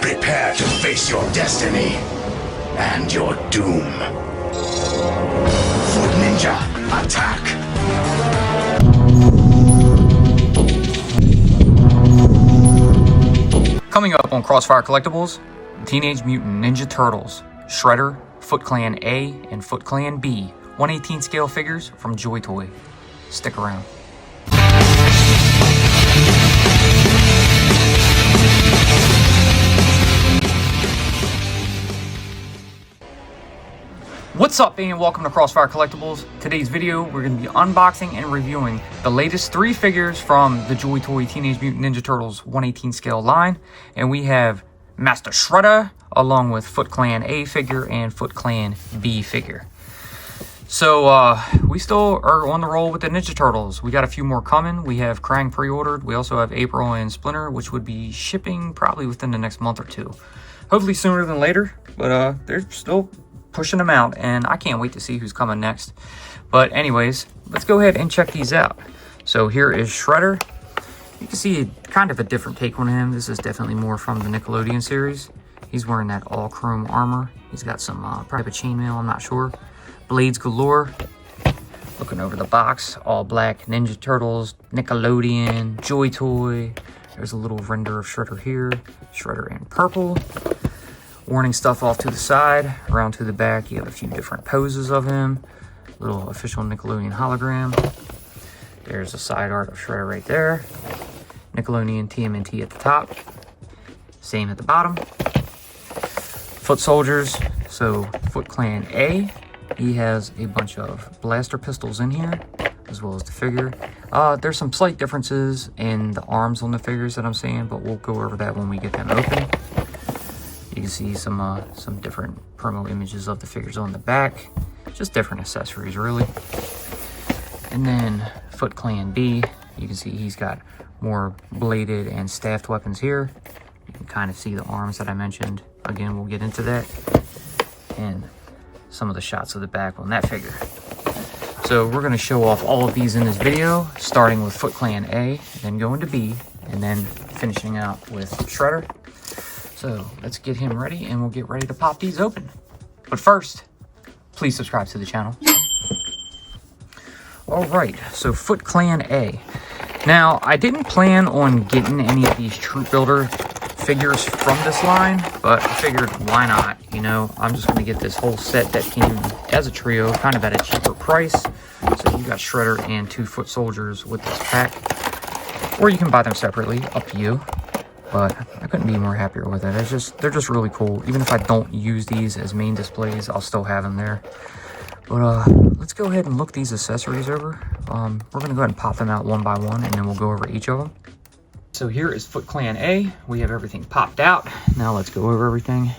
Prepare to face your destiny and your doom. Foot Ninja, attack! Coming up on Crossfire Collectibles, Teenage Mutant Ninja Turtles, Shredder, Foot Clan A, and Foot Clan B, 1/18 scale figures from JoyToy. Stick around. What's up, and welcome to Crossfire Collectibles. Today's video, we're going to be unboxing and reviewing the latest 3 figures from the JoyToy Teenage Mutant Ninja Turtles 1/18 scale line. And we have Master Shredder, along with Foot Clan A figure and Foot Clan B figure. So, we still are on the roll with the Ninja Turtles. We got a few more coming. We have Krang pre-ordered. We also have April and Splinter, which would be shipping probably within the next month or two. Hopefully sooner than later, but they're still pushing them out, and I can't wait to see who's coming next. But anyways, let's go ahead and check these out. So here is Shredder. You can see kind of a different take on him. This is definitely more from the Nickelodeon series. He's wearing that all chrome armor. He's got some type of chainmail, I'm not sure. Blades galore. Looking over the box, all black Ninja Turtles, Nickelodeon, JoyToy. There's a little render of Shredder here. Shredder in purple. Warning stuff off to the side. Around to the back, you have a few different poses of him. Little official Nickelodeon hologram. There's a side art of Shredder right there. Nickelodeon Tmnt at the top. Same at the bottom. Foot soldiers. So Foot Clan A. He has a bunch of blaster pistols in here, as well as the figure. There's some slight differences in the arms on the figures that I'm seeing, but we'll go over that when we get them open. You can see some different promo images of the figures on the back. Just different accessories, really. And then Foot Clan B, you can see he's got more bladed and staffed weapons here. You can kind of see the arms that I mentioned. Again, we'll get into that. And some of the shots of the back on that figure. So we're going to show off all of these in this video, starting with Foot Clan A, then going to B, and then finishing out with Shredder. So let's get him ready, and we'll get ready to pop these open. But first, please subscribe to the channel. Alright, so Foot Clan A. Now, I didn't plan on getting any of these Troop Builder figures from this line, but I figured, why not? You know, I'm just going to get this whole set that came as a trio, kind of at a cheaper price. So you got Shredder and 2 foot soldiers with this pack. Or you can buy them separately, up to you. But I couldn't be more happier with it. They're just really cool. Even if I don't use these as main displays, I'll still have them there. But let's go ahead and look these accessories over. We're going to go ahead and pop them out one by one, and then we'll go over each of them. So here is Foot Clan A. We have everything popped out. Now let's go over everything.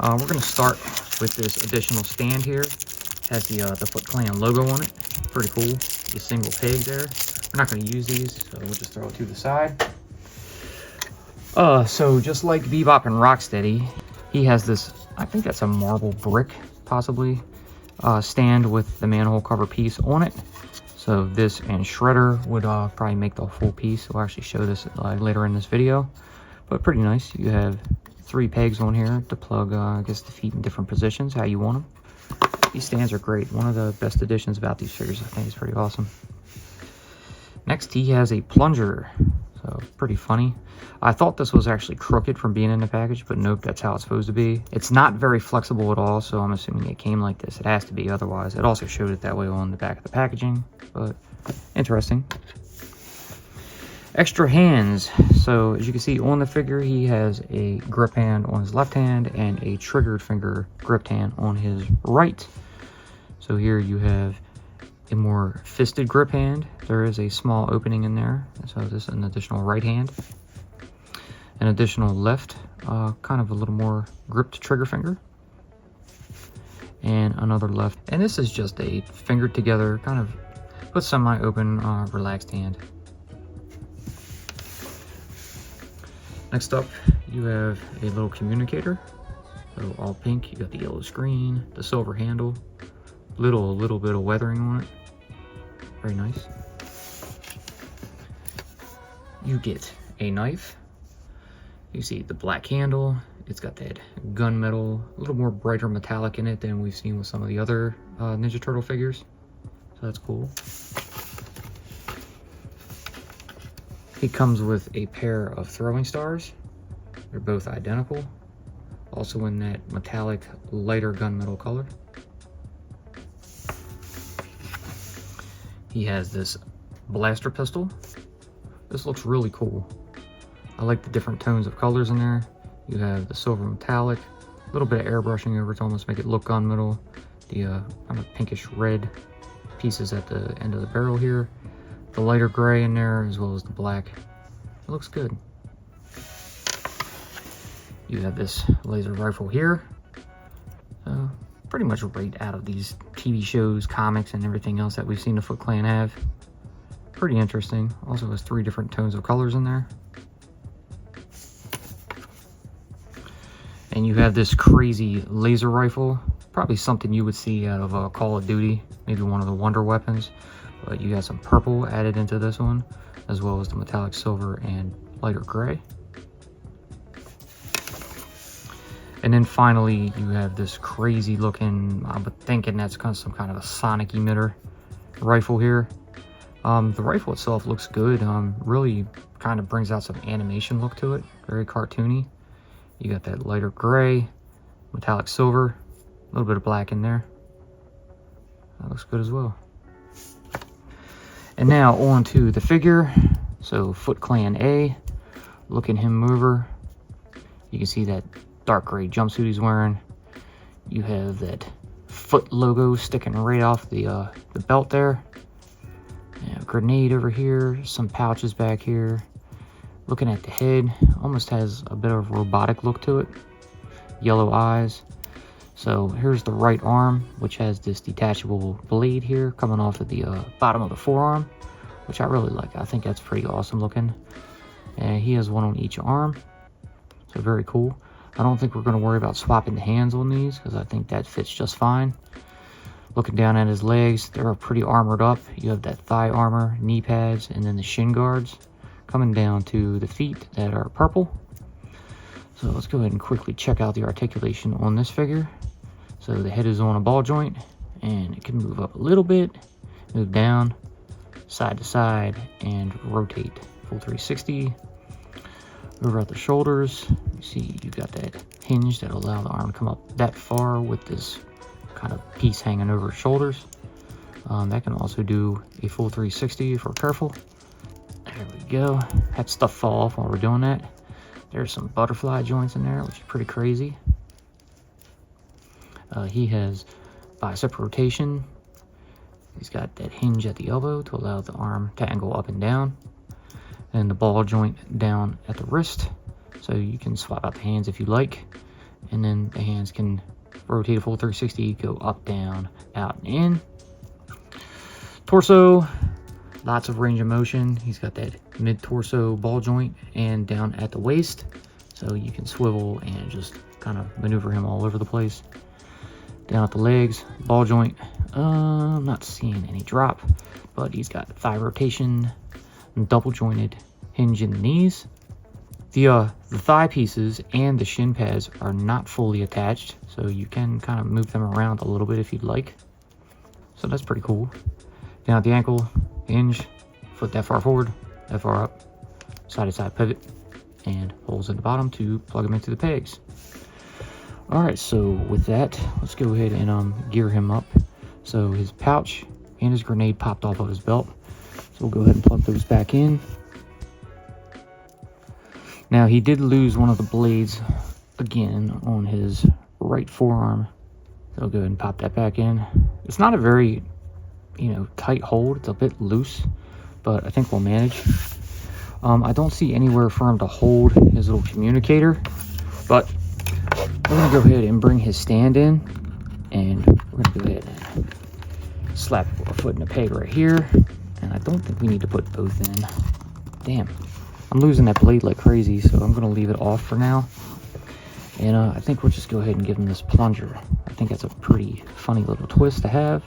We're going to start with this additional stand here. Has the Foot Clan logo on it. Pretty cool. The single peg there. We're not going to use these, so we'll just throw it to the side. So just like Bebop and Rocksteady, he has this, I think that's a marble brick, possibly, stand with the manhole cover piece on it. So this and Shredder would probably make the full piece. We'll actually show this later in this video. But pretty nice. You have 3 pegs on here to plug, I guess, the feet in different positions, how you want them. These stands are great. One of the best additions about these figures, I think, is pretty awesome. Next, he has a plunger. So, pretty funny. I thought this was actually crooked from being in the package, but nope, that's how it's supposed to be. It's not very flexible at all, so I'm assuming it came like this. It has to be, otherwise. It also showed it that way on the back of the packaging, but interesting. Extra hands. So, as you can see on the figure, he has a grip hand on his left hand and a triggered finger gripped hand on his right. So here you have a more fisted grip hand. There is a small opening in there, so this is an additional right hand. An additional left, kind of a little more gripped trigger finger. And another left. And this is just a fingered together, kind of but semi-open, relaxed hand. Next up, you have a little communicator. So all pink, you got the yellow screen, the silver handle, little bit of weathering on it. Very nice. You get a knife. You see the black handle It's got that gunmetal, a little more brighter metallic in it than we've seen with some of the other Ninja Turtle figures. So that's cool. He comes with a pair of throwing stars. They're both identical. Also in that metallic, lighter gunmetal color. He has this blaster pistol. This looks really cool. I like the different tones of colors in there. You have the silver metallic, a little bit of airbrushing over to almost make it look gunmetal. The kind of pinkish red pieces at the end of the barrel here. The lighter gray in there, as well as the black. It looks good. You have this laser rifle here. Pretty much right out of these TV shows, comics, and everything else that we've seen the Foot Clan have. Pretty interesting. Also has 3 different tones of colors in there. And you have this crazy laser rifle. Probably something you would see out of Call of Duty. Maybe one of the Wonder Weapons. But you got some purple added into this one, as well as the metallic silver and lighter gray. And then finally, you have this crazy looking, I'm thinking that's some kind of a sonic emitter rifle here. The rifle itself looks good. Really kind of brings out some animation look to it. Very cartoony. You got that lighter gray, metallic silver, a little bit of black in there. That looks good as well. And now on to the figure. So Foot Clan A, looking him over. You can see that dark gray jumpsuit he's wearing. You have that Foot logo sticking right off the belt there. Yeah, grenade over here, some pouches back here. Looking at the head, almost has a bit of a robotic look to it. Yellow eyes. So here's the right arm, which has this detachable blade here coming off of the bottom of the forearm, which I really like. I think that's pretty awesome looking. And he has one on each arm, so very cool. I don't think we're going to worry about swapping the hands on these, because I think that fits just fine. Looking down at his legs, they're pretty armored up. You have that thigh armor, knee pads, and then the shin guards. Coming down to the feet that are purple. So let's go ahead and quickly check out the articulation on this figure. So the head is on a ball joint, and it can move up a little bit, move down, side to side, and rotate. Full 360. Over at the shoulders, you see you got that hinge that will allow the arm to come up that far with this kind of piece hanging over his shoulders. That can also do a full 360 if we're careful. There we go. Had stuff fall off while we're doing that. There's some butterfly joints in there, which is pretty crazy. He has bicep rotation. He's got that hinge at the elbow to allow the arm to angle up and down. And the ball joint down at the wrist. So you can swap out the hands if you like. And then the hands can rotate a full 360, go up, down, out, and in. Torso, lots of range of motion. He's got that mid-torso ball joint and down at the waist. So you can swivel and just kind of maneuver him all over the place. Down at the legs, ball joint. I'm not seeing any drop, but he's got thigh rotation, double jointed hinge in the knees. The thigh pieces and the shin pads are not fully attached, so you can kind of move them around a little bit if you'd like. So that's pretty cool. Down at the ankle, hinge, foot that far forward, that far up, side to side pivot, and holes in the bottom to plug them into the pegs. Alright, so with that, let's go ahead and gear him up. So his pouch and his grenade popped off of his belt. So we'll go ahead and plug those back in. Now he did lose one of the blades again on his right forearm. So I'll go ahead and pop that back in. It's not a very, tight hold. It's a bit loose, but I think we'll manage. I don't see anywhere for him to hold his little communicator, but we're gonna go ahead and bring his stand in, and we're gonna go ahead and slap a foot in a peg right here. And I don't think we need to put both in. Damn, I'm losing that blade like crazy, so I'm gonna leave it off for now. And I think we'll just go ahead and give him this plunger. I think that's a pretty funny little twist to have.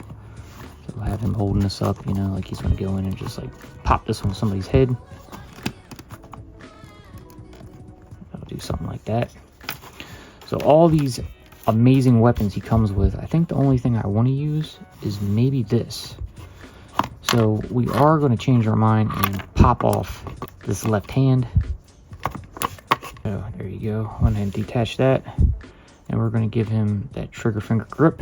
So we'll have him holding this up, like he's gonna go in and just like pop this on somebody's head. I'll do something like that. So all these amazing weapons he comes with, I think the only thing I want to use is maybe this. So we are going to change our mind and pop off this left hand. So there you go. Go ahead and detach that. And we're going to give him that trigger finger grip.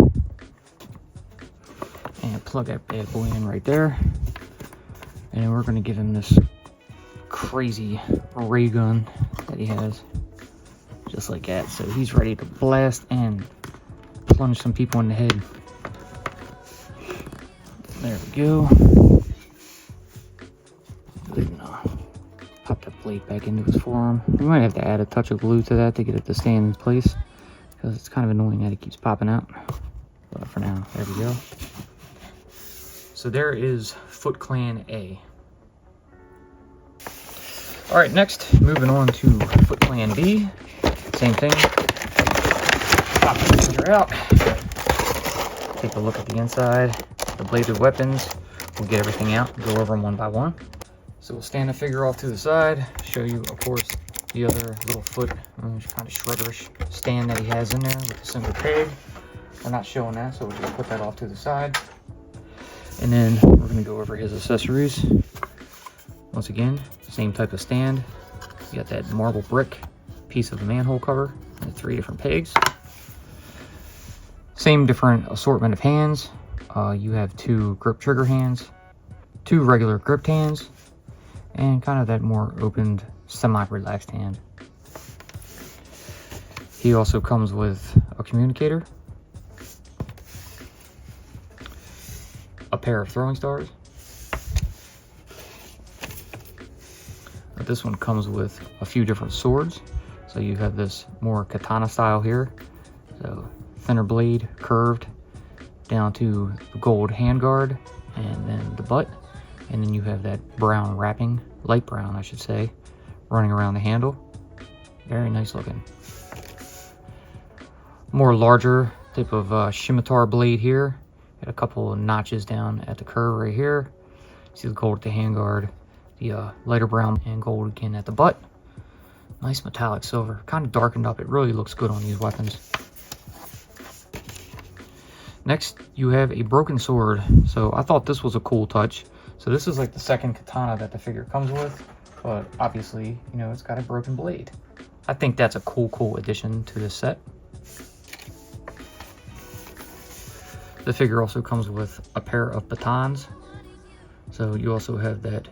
And plug that bad boy in right there. And we're going to give him this crazy ray gun that he has. Just like that. So he's ready to blast and plunge some people in the head. There we go. Then, pop that blade back into his forearm. We might have to add a touch of glue to that to get it to stay in place, because it's kind of annoying that it keeps popping out. But for now, there we go. So there is Foot Clan A. Alright, next, moving on to Foot Clan B. Same thing. Pop the finger out. Take a look at the inside. The bladed weapons. We'll get everything out, go over them one by one. So we'll stand the figure off to the side, show you, of course, the other little foot, kind of shredderish stand that he has in there with a single peg. We're not showing that, so we'll just put that off to the side. And then we're going to go over his accessories. Once again, same type of stand. You got that marble brick piece of the manhole cover and 3 different pegs. Same different assortment of hands. You have 2 grip trigger hands, 2 regular gripped hands, and kind of that more opened, semi-relaxed hand. He also comes with a communicator, a pair of throwing stars. This one comes with a few different swords. So you have this more katana style here. So thinner blade, curved, down to the gold handguard, and then the butt. And then you have that brown wrapping, light brown I should say, running around the handle. Very nice looking. More larger type of scimitar blade here. Got a couple of notches down at the curve right here. See the gold at the handguard, the lighter brown and gold again at the butt. Nice metallic silver, kind of darkened up. It really looks good on these weapons. Next, you have a broken sword. So I thought this was a cool touch. So this is like the second katana that the figure comes with, but obviously, you know, it's got a broken blade. I think that's a cool addition to this set. The figure also comes with a pair of batons. So you also have that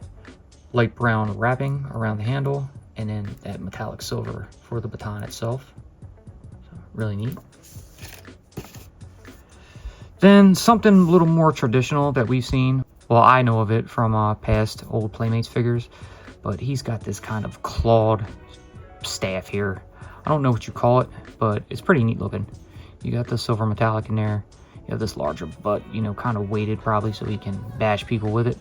light brown wrapping around the handle, and then that metallic silver for the baton itself. So really neat. Then something a little more traditional that we've seen. Well, I know of it from past old Playmates figures, but he's got this kind of clawed staff here. I don't know what you call it, but it's pretty neat looking. You got the silver metallic in there. You have this larger butt, you know, kind of weighted probably so he can bash people with it.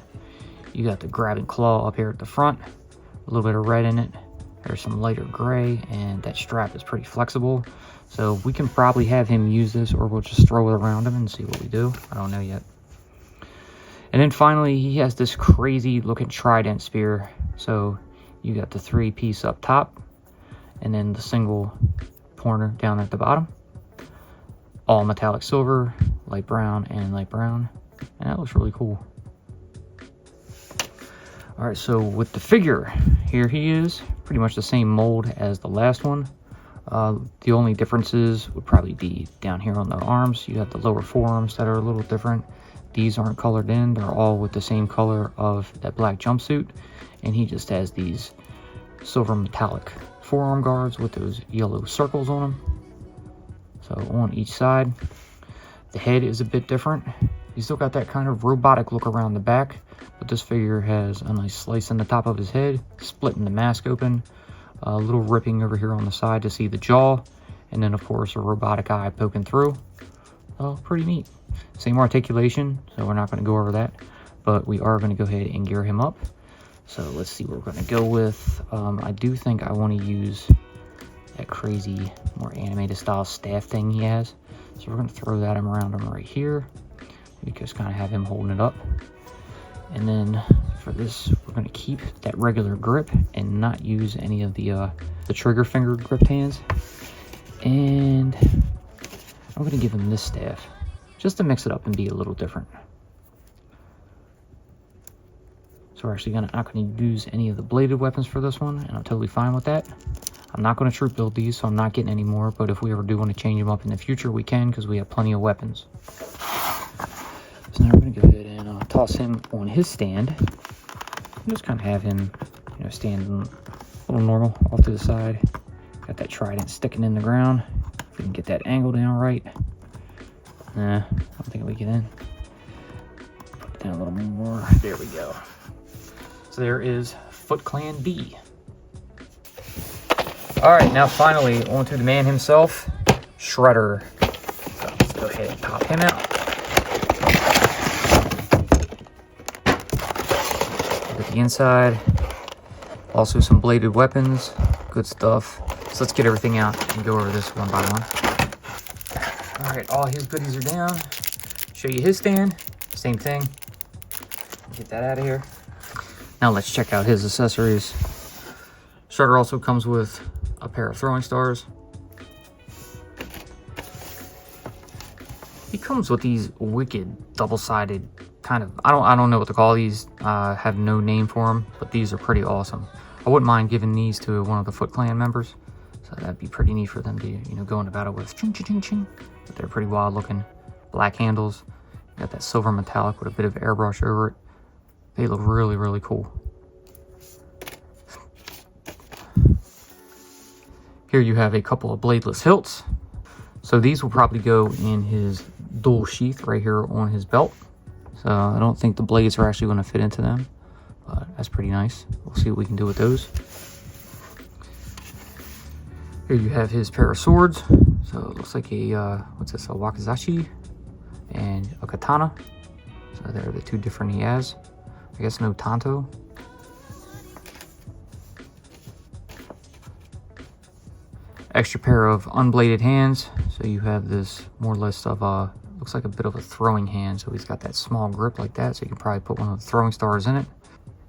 You got the grabbing claw up here at the front, a little bit of red in it. There's some lighter gray, and that strap is pretty flexible. So we can probably have him use this, or we'll just throw it around him and see what we do. I don't know yet. And then finally, he has this crazy looking trident spear. So you got the 3-piece up top, and then the single pointer down at the bottom. All metallic silver, light brown, and light brown. And that looks really cool. Alright, so with the figure, here he is. Pretty much the same mold as the last one. The only differences would probably be down here on the arms. You have the lower forearms that are a little different. These aren't colored in. They're all with the same color of that black jumpsuit. And he just has these silver metallic forearm guards with those yellow circles on them. So on each side. The head is a bit different. He's still got that kind of robotic look around the back. But this figure has a nice slice in the top of his head, splitting the mask open. A little ripping over here on the side to see the jaw, and then of course a robotic eye poking through. Oh, pretty neat. Same articulation, so we're not going to go over that, but we are going to go ahead and gear him up. So let's see what we're going to go with. I do think I want to use that crazy, more animated style staff thing he has. So we're going to throw that around him right here. We just kind of have him holding it up. And then for this, we're going to keep that regular grip and not use any of the trigger finger gripped hands. And I'm going to give him this staff just to mix it up and be a little different. So we're actually not going to use any of the bladed weapons for this one, and I'm totally fine with that. I'm not going to troop build these, so I'm not getting any more, but if we ever do want to change them up in the future, we can, because we have plenty of weapons. So now we're going to go ahead and toss him on his stand. Just kind of have him, you know, stand a little normal off to the side. Got that trident sticking in the ground. If we can get that angle down right. Nah, I don't think we can. Put it down a little more. There we go. So there is Foot Clan B. Alright, now finally on to the man himself, Shredder. So let's go ahead and pop him out. Look at the inside. Also some bladed weapons. Good stuff. So let's get everything out and go over this one by one. Alright, all his goodies are down. Show you his stand. Same thing. Get that out of here. Now let's check out his accessories. Shredder also comes with a pair of throwing stars. He comes with these wicked double-sided kind of, I don't know what to call these. Have no name for them, but these are pretty awesome. I wouldn't mind giving these to one of the Foot Clan members. So that'd be pretty neat for them to, you know, go into battle with. Ching, ching, ching, ching. But they're pretty wild looking. Black handles. Got that silver metallic with a bit of airbrush over it. They look really, really cool. Here you have a couple of bladeless hilts. So these will probably go in his dual sheath right here on his belt. So I don't think the blades are actually going to fit into them, but that's pretty nice. We'll see what we can do with those. Here you have his pair of swords. So it looks like a, what's this, a wakizashi and a katana. So they're the two different he has. I guess no tanto. Extra pair of unbladed hands. So you have this more or less of a, looks like a bit of a throwing hand. So he's got that small grip like that. So you can probably put one of the throwing stars in it.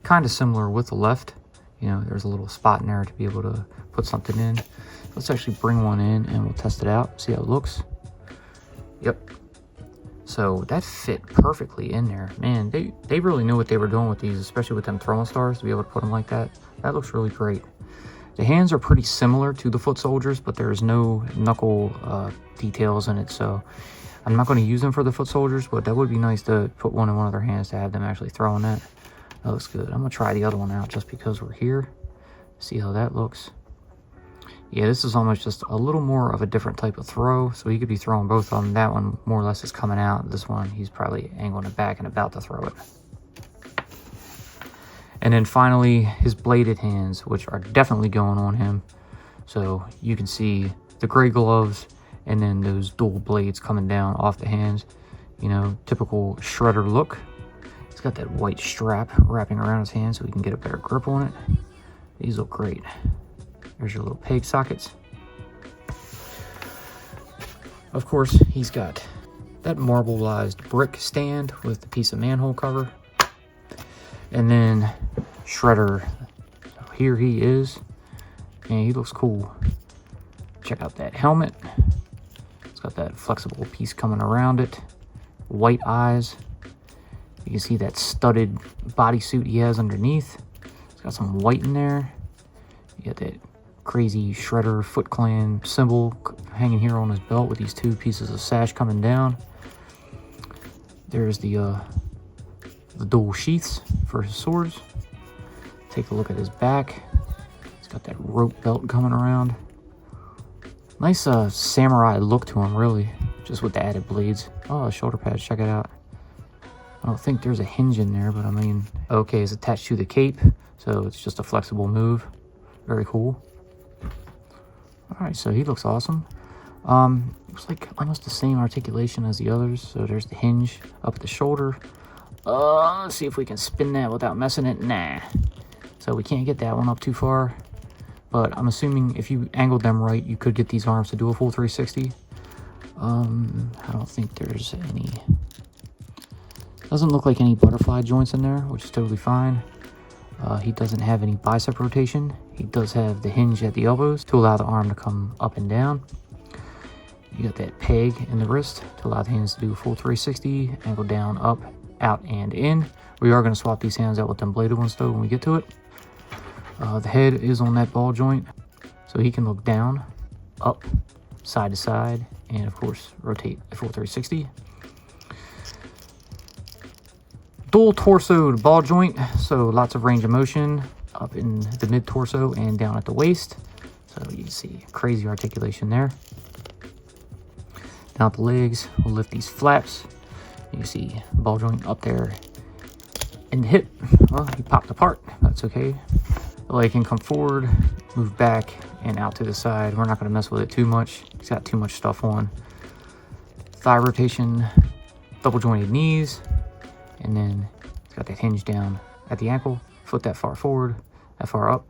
Kind of similar with the left. You know, there's a little spot in there to be able to put something in. Let's actually bring one in and we'll test it out. See how it looks. Yep. So that fit perfectly in there. Man, they really knew what they were doing with these, especially with them throwing stars, to be able to put them like that. That looks really great. The hands are pretty similar to the foot soldiers, but there's no knuckle details in it. So I'm not going to use them for the foot soldiers, but that would be nice to put one in one of their hands to have them actually throwing that. That looks good. I'm going to try the other one out just because we're here. See how that looks. Yeah, this is almost just a little more of a different type of throw. So he could be throwing both of them. That one more or less is coming out. This one, he's probably angling it back and about to throw it. And then finally, his bladed hands, which are definitely going on him. So you can see the gray gloves and then those dual blades coming down off the hands. You know, typical Shredder look. He's got that white strap wrapping around his hand so he can get a better grip on it. These look great. There's your little peg sockets. Of course, he's got that marbleized brick stand with the piece of manhole cover. And then Shredder, so here he is, and he looks cool. Check out that helmet. It's got that flexible piece coming around it. White eyes. You can see that studded bodysuit he has underneath. It's got some white in there. You got that crazy Shredder Foot Clan symbol hanging here on his belt with these two pieces of sash coming down. There's the dual sheaths for his swords. Take a look at his back. He's got that rope belt coming around. Nice samurai look to him, really, just with the added blades. Oh, shoulder pads, check it out. I don't think there's a hinge in there, but I mean, okay, it's attached to the cape, so it's just a flexible move. Very cool. All right, so he looks awesome. Looks like almost the same articulation as the others. So there's the hinge up at the shoulder. Let's see if we can spin that without messing it. Nah. So we can't get that one up too far. But I'm assuming if you angled them right, you could get these arms to do a full 360. I don't think there's any... Doesn't look like any butterfly joints in there, which is totally fine. He doesn't have any bicep rotation. He does have the hinge at the elbows to allow the arm to come up and down. You got that peg in the wrist to allow the hands to do a full 360, angle down, up, out, and in. We are going to swap these hands out with them bladed ones though when we get to it. The head is on that ball joint, so he can look down, up, side to side, and of course rotate a full 360. Dual torsoed ball joint, so lots of range of motion up in the mid torso and down at the waist. So you can see crazy articulation there. Down at the legs, we'll lift these flaps. You can see ball joint up there in the hip. Well, he popped apart. That's okay. The leg can come forward, move back, and out to the side. We're not going to mess with it too much. It's got too much stuff on. Thigh rotation, double jointed knees, and then it's got that hinge down at the ankle. Foot that far forward, that far up,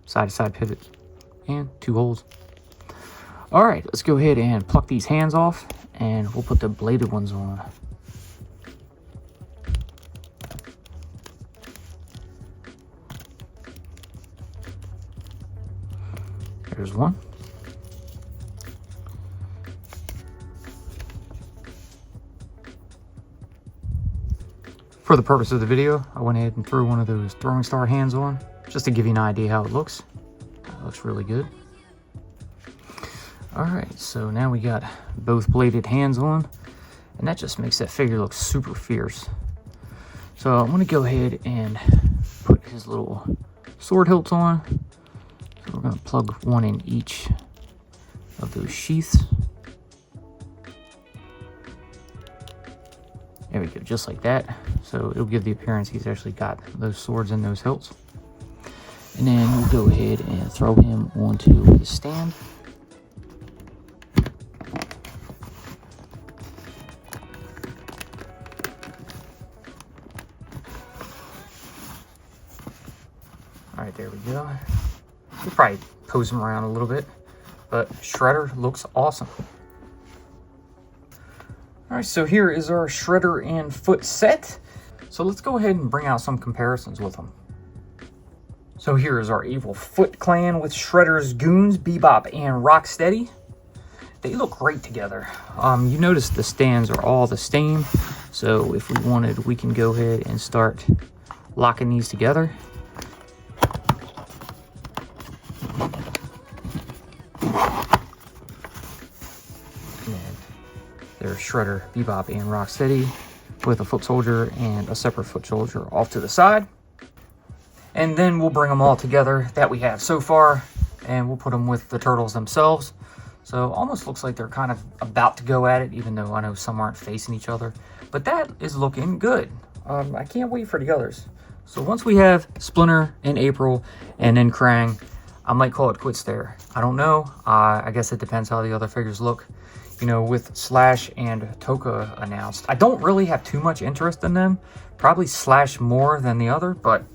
side to side pivot, and 2 holes. All right, let's go ahead and pluck these hands off, and we'll put the bladed ones on. There's one. For the purpose of the video, I went ahead and threw one of those throwing star hands on, just to give you an idea how it looks. It looks really good. All right, so now we got both bladed hands on, and that just makes that figure look super fierce. So I'm gonna go ahead and put his little sword hilts on. So we're going to plug one in each of those sheaths. There we go, just like that. So it'll give the appearance he's actually got those swords and those hilts. And then we'll go ahead and throw him onto his stand. All right, there we go. We'll probably pose him around a little bit, but Shredder looks awesome. All right, so here is our Shredder and foot set. So let's go ahead and bring out some comparisons with them. So here is our evil Foot Clan with Shredder's goons, Bebop and Rocksteady. They look great together. You notice the stands are all the same. So if we wanted, we can go ahead and start locking these together. There's Shredder, Bebop, and Rocksteady with a foot soldier and a separate foot soldier off to the side. And then we'll bring them all together that we have so far, and we'll put them with the turtles themselves. So almost looks like they're kind of about to go at it, even though I know some aren't facing each other. But that is looking good. I can't wait for the others. So once we have Splinter and April and then Krang, I might call it quits there. I don't know. I guess it depends how the other figures look. You know, with Slash and Toka announced, I don't really have too much interest in them. Probably Slash more than the other, but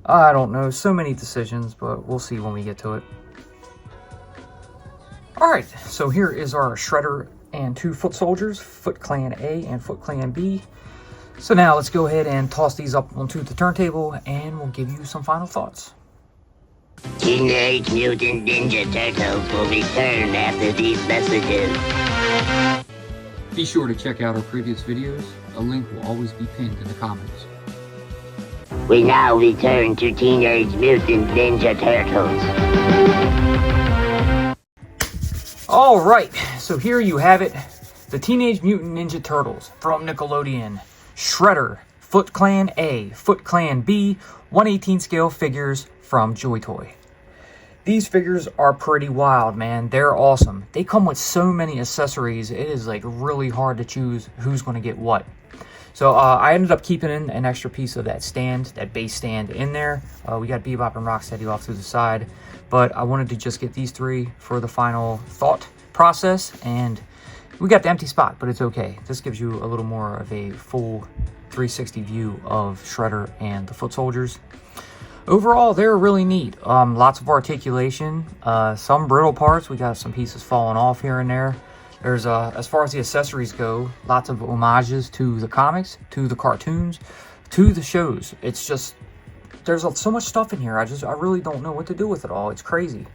I don't know. So many decisions, but we'll see when we get to it. All right, so here is our Shredder and 2 foot soldiers, Foot Clan A and Foot Clan B. So now let's go ahead and toss these up onto the turntable, and we'll give you some final thoughts. Teenage Mutant Ninja Turtles will return after these messages. Be sure to check out our previous videos. A link will always be pinned in the comments. We now return to Teenage Mutant Ninja Turtles. All right, so here you have it. The Teenage Mutant Ninja Turtles from Nickelodeon. Shredder, Foot Clan A, Foot Clan B, 1/18 scale figures from JoyToy. These figures are pretty wild, man. They're awesome. They come with so many accessories. It is like really hard to choose who's going to get what. So I ended up keeping in an extra piece of that stand, that base stand in there. We got Bebop and Rocksteady off to the side, but I wanted to just get these 3 for the final thought process, and we got the empty spot, but it's okay. This gives you a little more of a full 360 view of Shredder and the foot soldiers. Overall, they're really neat. Lots of articulation, some brittle parts. We got some pieces falling off here and there. There's, as far as the accessories go, lots of homages to the comics, to the cartoons, to the shows. It's just, there's so much stuff in here. I really don't know what to do with it all. It's crazy.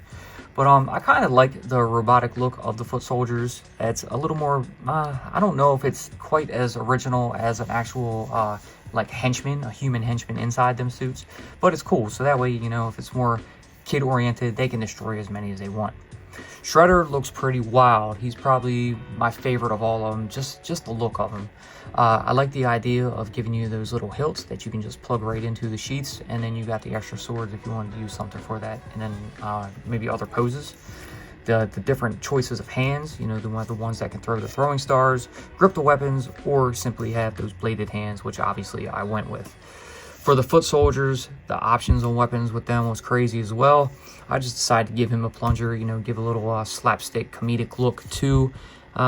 But I kind of like the robotic look of the foot soldiers. It's a little more, I don't know if it's quite as original as an actual like henchman, a human henchman inside them suits, but it's cool. So that way, you know, if it's more kid oriented, they can destroy as many as they want. Shredder looks pretty wild. He's probably my favorite of all of them, just the look of him. I like the idea of giving you those little hilts that you can just plug right into the sheaths, and then you got the extra swords if you wanted to use something for that, and then maybe other poses. The different choices of hands, you know, the ones that can throw the throwing stars, grip the weapons, or simply have those bladed hands, which obviously I went with. For the foot soldiers, the options on weapons with them was crazy as well. I just decided to give him a plunger, you know, give a little slapstick comedic look to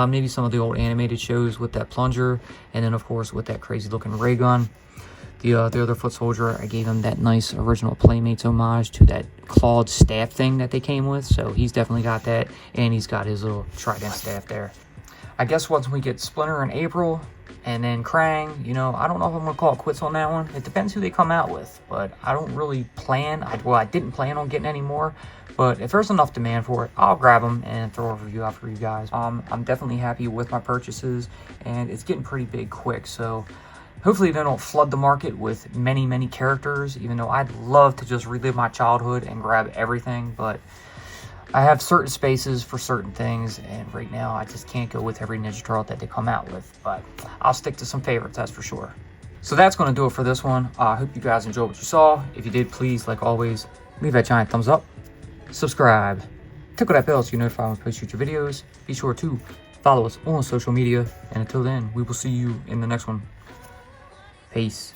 maybe some of the old animated shows with that plunger, and then of course with that crazy looking ray gun. The other foot soldier, I gave him that nice original Playmates homage to that clawed staff thing that they came with, so he's definitely got that, and he's got his little trident staff there. I guess once we get Splinter in April, and then Krang, you know, I don't know if I'm going to call it quits on that one. It depends who they come out with, but I don't really plan, I didn't plan on getting any more, but if there's enough demand for it, I'll grab them and throw a review out for you guys. I'm definitely happy with my purchases, and it's getting pretty big quick, so hopefully they don't flood the market with many characters, even though I'd love to just relive my childhood and grab everything, but I have certain spaces for certain things, and right now I just can't go with every Ninja Turtle that they come out with, but I'll stick to some favorites, that's for sure. So that's going to do it for this one. I hope you guys enjoyed what you saw. If you did, please, like always, leave that giant thumbs up, subscribe, tickle that bell so you're notified when we post future videos. Be sure to follow us on social media, and until then, we will see you in the next one. Peace.